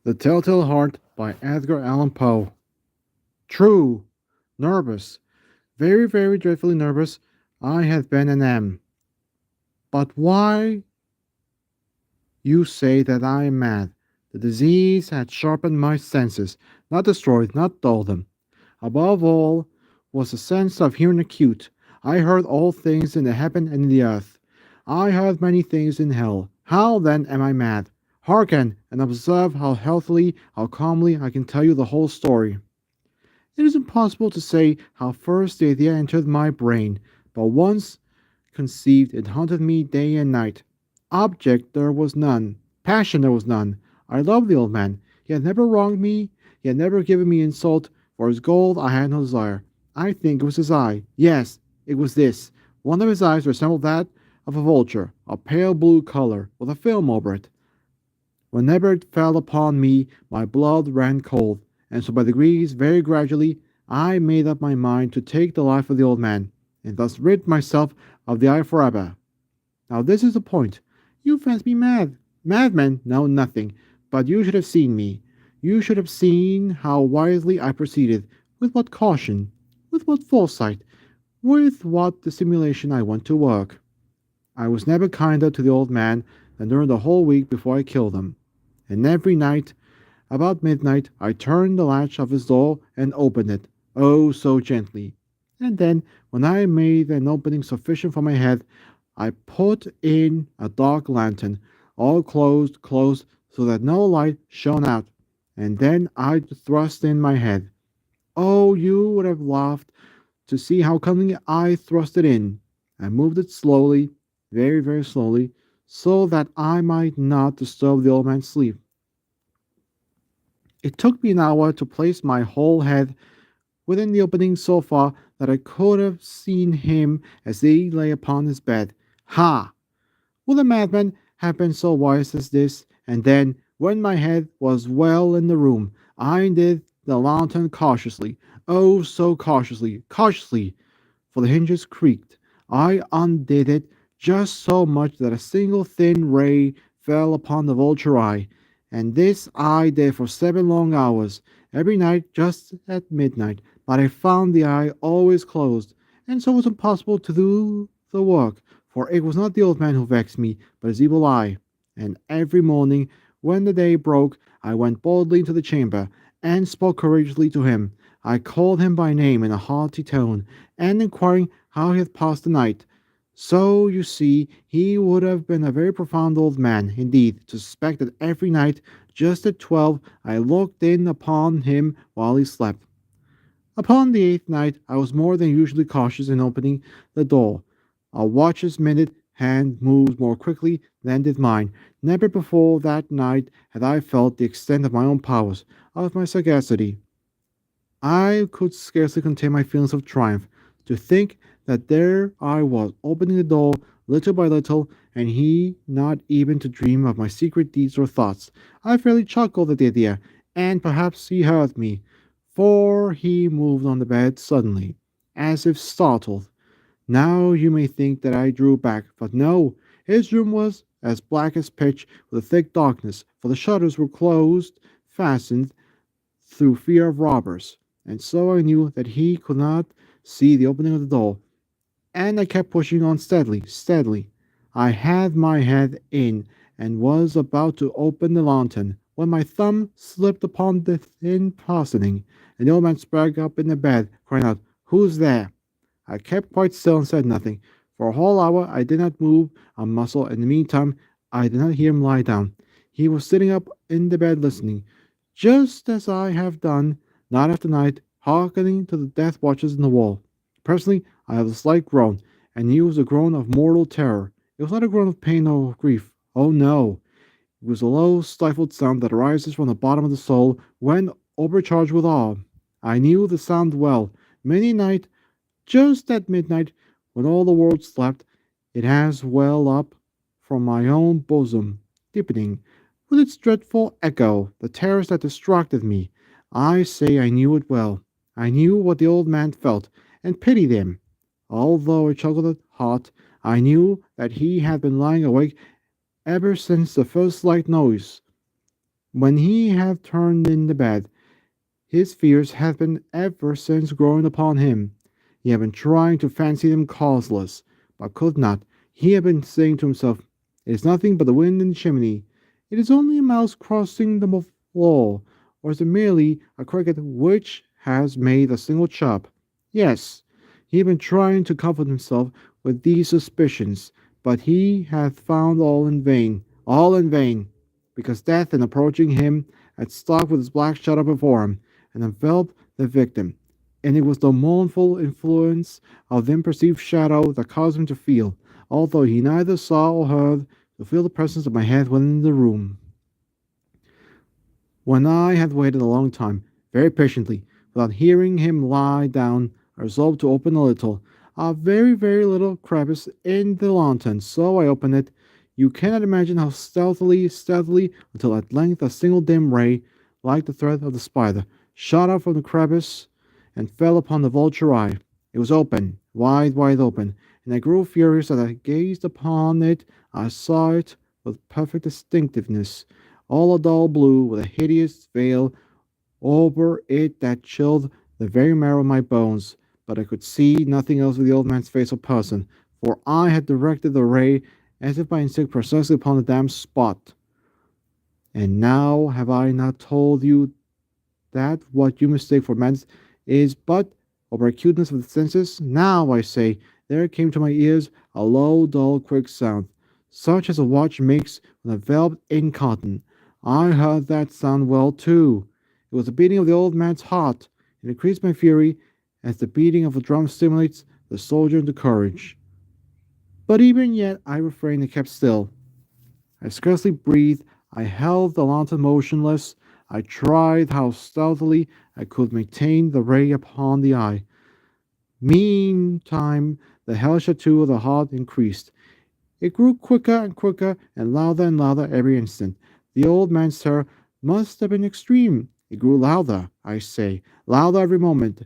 The Telltale Heart by Edgar Allan Poe. True. Nervous. Very, very dreadfully nervous. I have been and am. But why you say that I am mad? The disease had sharpened my senses, not destroyed, not dulled them. Above all was the sense of hearing acute. I heard all things in the heaven and in the earth. I heard many things in hell. How then am I mad? Hearken and observe how healthily, how calmly I can tell you the whole story. It is impossible to say how first the idea entered my brain, but once conceived, it haunted me day and night. Object there was none, passion there was none. I loved the old man. He had never wronged me, he had never given me insult. For his gold I had no desire. I think it was his eye. Yes, it was this. One of his eyes resembled that of a vulture, a pale blue color, with a film over it. Whenever it fell upon me, my blood ran cold, and so by degrees, very gradually, I made up my mind to take the life of the old man, and thus rid myself of the eye forever. Now this is the point. You fancy me mad. Madmen know nothing, but you should have seen me. You should have seen how wisely I proceeded, with what caution, with what foresight, with what dissimulation I went to work. I was never kinder to the old man than during the whole week before I killed him. And every night, about midnight, I turned the latch of his door and opened it, oh, so gently. And then, when I made an opening sufficient for my head, I put in a dark lantern, all closed, so that no light shone out, and then I thrust in my head. Oh, you would have laughed to see how cunningly I thrust it in. I moved it slowly, very, very slowly, so that I might not disturb the old man's sleep. It took me an hour to place my whole head within the opening so far that I could have seen him as he lay upon his bed. Ha! Would a madman have been so wise as this? And then, when my head was well in the room, I undid the lantern cautiously. Oh, so cautiously, cautiously, for the hinges creaked. I undid it just so much that a single thin ray fell upon the vulture eye, and this I did for 7 long hours, every night just at midnight, but I found the eye always closed, and so it was impossible to do the work, for it was not the old man who vexed me, but his evil eye. And every morning, when the day broke, I went boldly into the chamber, and spoke courageously to him. I called him by name in a haughty tone, and inquiring how he had passed the night. So, you see, he would have been a very profound old man, indeed, to suspect that every night, just at 12, I looked in upon him while he slept. Upon the 8th night, I was more than usually cautious in opening the door. A watch's minute hand moves more quickly than did mine. Never before that night had I felt the extent of my own powers, of my sagacity. I could scarcely contain my feelings of triumph. To think that there I was, opening the door little by little, and he not even to dream of my secret deeds or thoughts. I fairly chuckled at the idea, and perhaps he heard me, for he moved on the bed suddenly, as if startled. Now you may think that I drew back, but no, his room was as black as pitch, with a thick darkness, for the shutters were closed, fastened, through fear of robbers, and so I knew that he could not see the opening of the door, and I kept pushing on steadily, steadily. I had my head in, and was about to open the lantern, when my thumb slipped upon the thin fastening, and the old man sprang up in the bed, crying out, "Who's there?" I kept quite still and said nothing. For a whole hour I did not move a muscle, and in the meantime I did not hear him lie down. He was sitting up in the bed listening, just as I have done, night after night, hearkening to the death watches in the wall. Presently I heard a slight groan, and knew it was a groan of mortal terror. It was not a groan of pain or grief. Oh no! It was a low, stifled sound that arises from the bottom of the soul when overcharged with awe. I knew the sound well. Many a night, just at midnight, when all the world slept, it has welled up from my own bosom, deepening, with its dreadful echo, the terrors that distracted me. I say I knew it well. I knew what the old man felt, and pitied him. Although I chuckled at heart, I knew that he had been lying awake ever since the first slight noise. When he had turned in the bed, his fears had been ever since growing upon him. He had been trying to fancy them causeless, but could not. He had been saying to himself, "It is nothing but the wind in the chimney. It is only a mouse crossing the floor, or is it merely a cricket which has made a single chirp?" Yes, he had been trying to comfort himself with these suspicions, but he had found all in vain, because death, in approaching him, had stalked with his black shadow before him, and enveloped the victim. And it was the mournful influence of the unperceived shadow that caused him to feel, although he neither saw or heard, to feel the presence of my head within the room. When I had waited a long time, very patiently, without hearing him lie down, I resolved to open a very, very little crevice in the lantern. So I opened it. You cannot imagine how stealthily, until at length a single dim ray, like the thread of the spider, shot out from the crevice and fell upon the vulture eye. It was open, wide open, and I grew furious as I gazed upon it. I saw it with perfect distinctiveness, all a dull blue, with a hideous veil over it that chilled the very marrow of my bones. But I could see nothing else of the old man's face or person, for I had directed the ray, as if by instinct, precisely upon the damned spot. And now have I not told you that what you mistake for madness is but over acuteness of the senses? Now, I say, there came to my ears a low, dull, quick sound, such as a watch makes when enveloped in cotton. I heard that sound well, too. It was the beating of the old man's heart. It increased my fury, as the beating of a drum stimulates the soldier into courage. But even yet I refrained and kept still. I scarcely breathed. I held the lantern motionless. I tried how stealthily I could maintain the ray upon the eye. Meantime, the hellish tattoo of the heart increased. It grew quicker and quicker and louder every instant. The old man's terror must have been extreme. It grew louder, I say, louder every moment.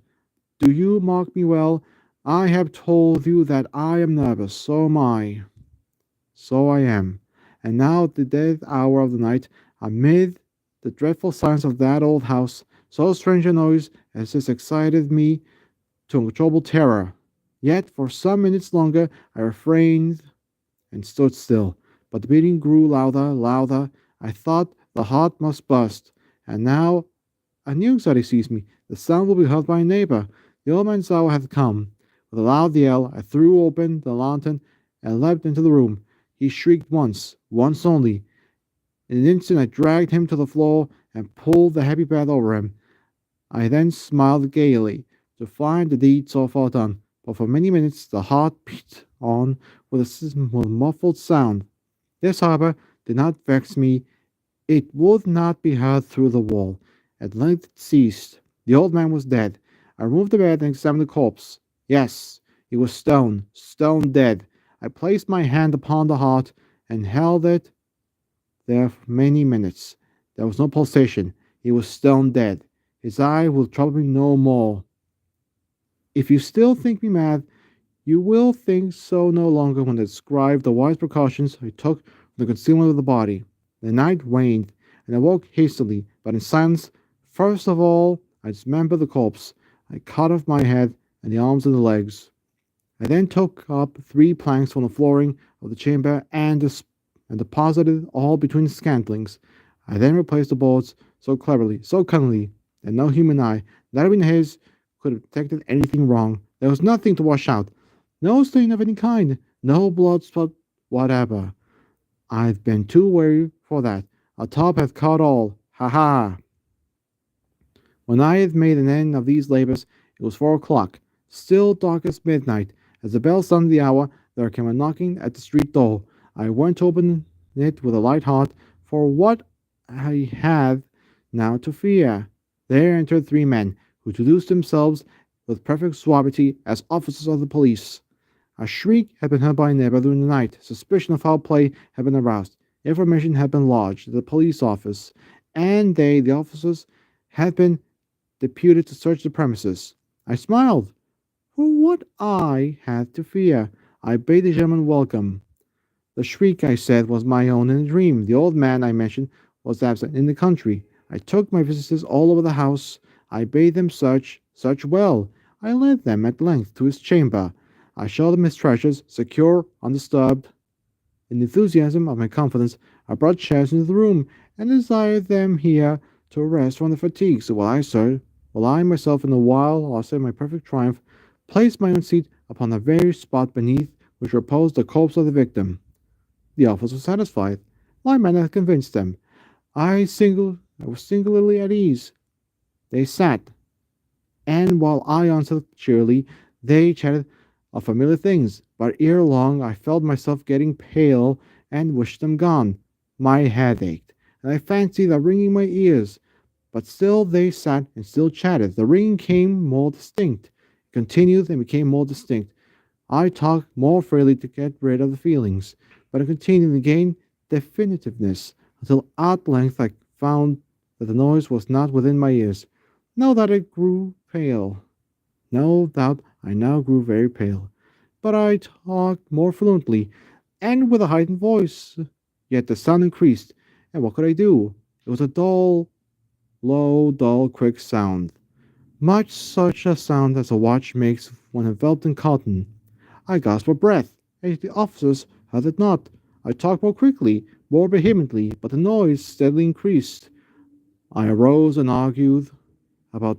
Do you mark me well? I have told you that I am nervous. So am I. So I am. And now at the dead hour of the night, amid the dreadful silence of that old house, so strange a noise as this excited me to uncontrollable terror. Yet for some minutes longer I refrained and stood still. But the beating grew louder. I thought the heart must burst. And now a new anxiety seized me. The sound will be heard by a neighbor. The old man's hour had come. With a loud yell, I threw open the lantern and leapt into the room. He shrieked once only. In an instant, I dragged him to the floor and pulled the heavy bed over him. I then smiled gaily to find the deed so far done, but for many minutes the heart beat on with a muffled sound. This, however, did not vex me. It would not be heard through the wall. At length it ceased. The old man was dead. I removed the bed and examined the corpse. Yes, he was stone dead. I placed my hand upon the heart and held it there for many minutes. There was no pulsation. He was stone dead. His eye will trouble me no more. If you still think me mad, you will think so no longer when I describe the wise precautions I took for the concealment of the body. The night waned, and I woke hastily, but in silence. First of all, I dismembered the corpse. I cut off my head and the arms and the legs. I then took up 3 planks from the flooring of the chamber and deposited all between the scantlings. I then replaced the boards so cleverly, so cunningly, that no human eye, not even his, could have detected anything wrong. There was nothing to wash out, no stain of any kind, no blood spot whatever. I've been too wary for that. A top hath caught all. Ha ha! When I had made an end of these labors, it was 4 o'clock, still dark as midnight. As the bell sounded the hour, there came a knocking at the street door. I went to open it with a light heart, for what I had now to fear. There entered 3 men, who introduced themselves with perfect suavity as officers of the police. A shriek had been heard by a neighbor during the night. Suspicion of foul play had been aroused. Information had been lodged at the police office, and they, the officers, had been deputed to search the premises. I smiled, for what I had to fear. I bade the gentleman welcome. The shriek, I said, was my own in a dream. The old man, I mentioned, was absent in the country. I took my visitors all over the house. I bade them such well. I led them at length to his chamber. I showed them his treasures, secure, undisturbed. In the enthusiasm of my confidence, I brought chairs into the room, and desired them here to rest from their fatigues, while I myself in the while lost in my perfect triumph, placed my own seat upon the very spot beneath which reposed the corpse of the victim. The officers were satisfied. My manner had convinced them. I was singularly at ease. They sat, and while I answered cheerily, they chatted of familiar things, but ere long I felt myself getting pale and wished them gone. My head ached, and I fancied that ringing my ears, but still they sat and still chatted. The ringing came more distinct, continued and became more distinct. I talked more freely to get rid of the feelings, but it continued and gained definitiveness until at length I found that the noise was not within my ears. Now that I grew pale, no doubt I now grew very pale, but I talked more fluently and with a heightened voice. Yet the sound increased, and what could I do? It was a dull, low, dull, quick sound, much such a sound as a watch makes when enveloped in cotton. I gasped for breath, and the officers heard it not. I talked more quickly, more vehemently, but the noise steadily increased. I arose and argued about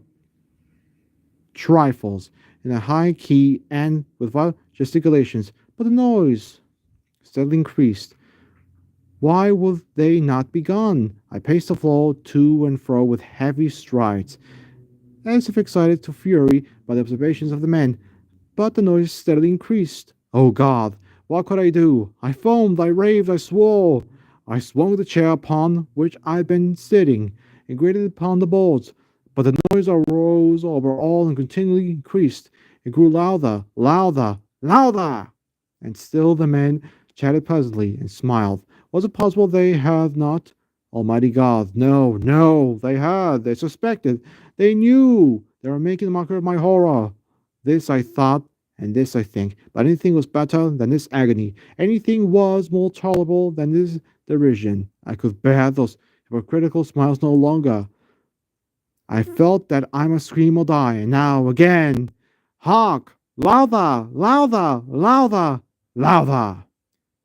trifles in a high key and with wild gesticulations, but the noise steadily increased. Why would they not be gone? I paced the floor to and fro with heavy strides, as if excited to fury by the observations of the men, but the noise steadily increased. Oh God! What could I do? I foamed, I raved, I swore. I swung the chair upon which I had been sitting, and grated upon the boards, but the noise arose over all and continually increased. It grew louder, louder, louder! And still the men chatted pleasantly and smiled. Was it possible they had not? Almighty God, no, no, they had, they suspected, they knew, they were making a mockery of my horror. This I thought, and this I think, but anything was better than this agony. Anything was more tolerable than this derision. I could bear those hypocritical smiles no longer. I felt that I must scream or die, and now again. Hark! Louder! Louder! Louder! Louder!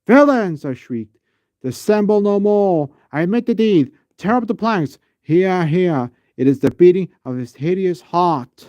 Villains! I shrieked. Dissemble no more! I admit the deed! Tear up the planks! Here, here! It is the beating of his hideous heart!